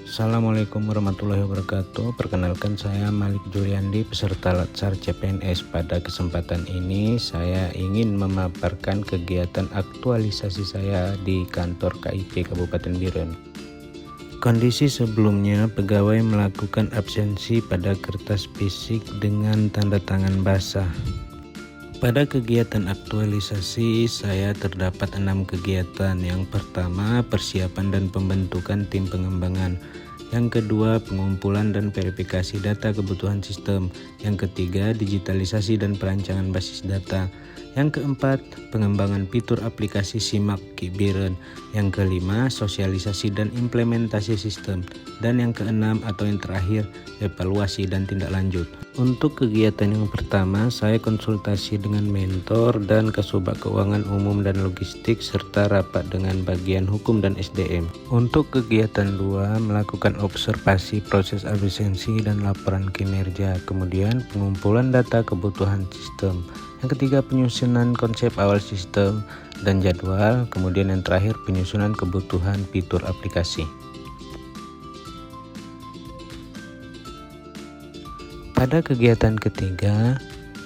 Assalamualaikum warahmatullahi wabarakatuh. Perkenalkan, saya Malik Juliandi, peserta Latsar CPNS. Pada kesempatan ini saya ingin memaparkan kegiatan aktualisasi saya di kantor KIP Kabupaten Biren. Kondisi sebelumnya, pegawai melakukan absensi pada kertas fisik dengan tanda tangan basah. Pada kegiatan aktualisasi saya terdapat 6 kegiatan. Yang pertama, persiapan dan pembentukan tim pengembangan. Yang kedua, pengumpulan dan verifikasi data kebutuhan sistem. Yang ketiga, digitalisasi dan perancangan basis data. Yang keempat, pengembangan fitur aplikasi SIMAK Biren. Yang kelima, sosialisasi dan implementasi sistem. Dan yang keenam atau yang terakhir, evaluasi dan tindak lanjut. Untuk kegiatan yang pertama, saya konsultasi dengan mentor dan Kasubag Keuangan Umum dan Logistik serta rapat dengan bagian hukum dan SDM. Untuk kegiatan 2, melakukan observasi proses absensi dan laporan kinerja. Kemudian pengumpulan data kebutuhan sistem. Yang ketiga, penyusunan konsep awal sistem dan jadwal. Kemudian yang terakhir, penyusunan kebutuhan fitur aplikasi. Pada kegiatan ketiga,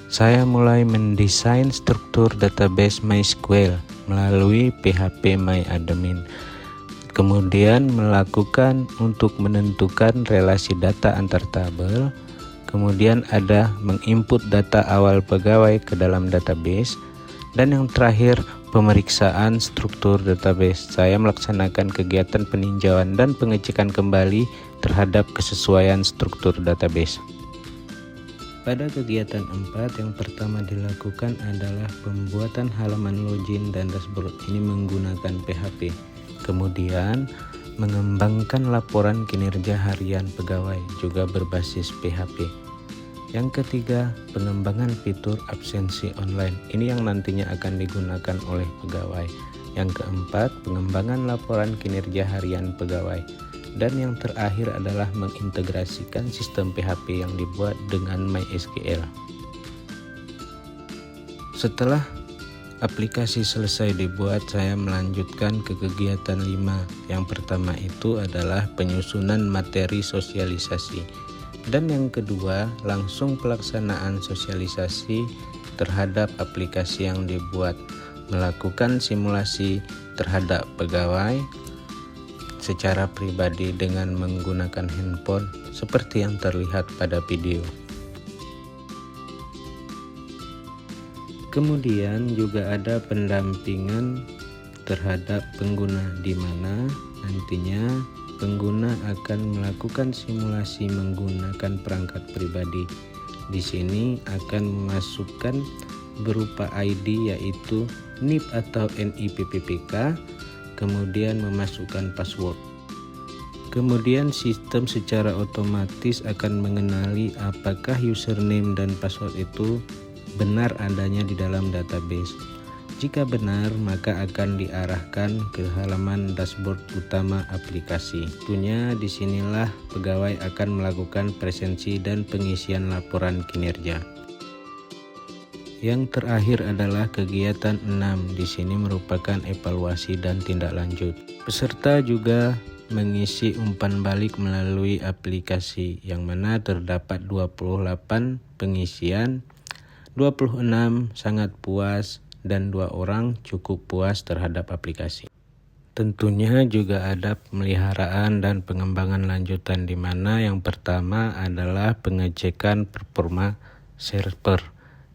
saya mulai mendesain struktur database MySQL melalui PHP MyAdmin. Kemudian melakukan untuk menentukan relasi data antar tabel. Kemudian ada menginput data awal pegawai ke dalam database. Dan yang terakhir, pemeriksaan struktur database. Saya melaksanakan kegiatan peninjauan dan pengecekan kembali terhadap kesesuaian struktur database. Pada kegiatan 4, yang pertama dilakukan adalah pembuatan halaman login dan dashboard. Ini menggunakan PHP. Kemudian mengembangkan laporan kinerja harian pegawai juga berbasis PHP. Yang ketiga, pengembangan fitur absensi online. Ini yang nantinya akan digunakan oleh pegawai. Yang keempat, pengembangan laporan kinerja harian pegawai. Dan yang terakhir adalah mengintegrasikan sistem PHP yang dibuat dengan MySQL. Setelah aplikasi selesai dibuat, saya melanjutkan ke kegiatan 5. Yang pertama itu adalah penyusunan materi sosialisasi. Dan yang kedua, langsung pelaksanaan sosialisasi terhadap aplikasi yang dibuat. Melakukan simulasi terhadap pegawai secara pribadi dengan menggunakan handphone seperti yang terlihat pada video. Kemudian juga ada pendampingan terhadap pengguna, di mana nantinya pengguna akan melakukan simulasi menggunakan perangkat pribadi. Di sini akan memasukkan berupa ID yaitu NIP atau NIPPPK, kemudian memasukkan password. Kemudian sistem secara otomatis akan mengenali apakah username dan password itu benar adanya di dalam database. Jika benar, maka akan diarahkan ke halaman dashboard utama aplikasi. Tentunya disinilah pegawai akan melakukan presensi dan pengisian laporan kinerja. Yang terakhir adalah kegiatan 6. Di sini merupakan evaluasi dan tindak lanjut. Peserta juga mengisi umpan balik melalui aplikasi, yang mana terdapat 28 pengisian, 26 sangat puas, dan 2 orang cukup puas terhadap aplikasi. Tentunya juga ada pemeliharaan dan pengembangan lanjutan, di mana yang pertama adalah pengecekan performa server.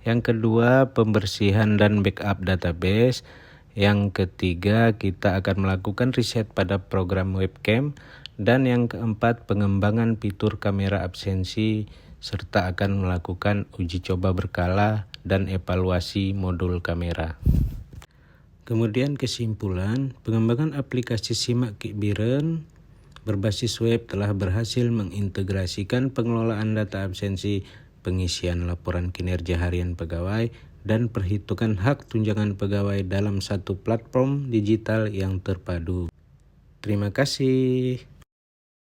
Yang kedua, pembersihan dan backup database. Yang ketiga, kita akan melakukan riset pada program webcam. Dan yang keempat, pengembangan fitur kamera absensi, serta akan melakukan uji coba berkala dan evaluasi modul kamera. Kemudian kesimpulan, pengembangan aplikasi SIMAK Biren berbasis web telah berhasil mengintegrasikan pengelolaan data absensi, pengisian laporan kinerja harian pegawai, dan perhitungan hak tunjangan pegawai dalam satu platform digital yang terpadu. Terima kasih.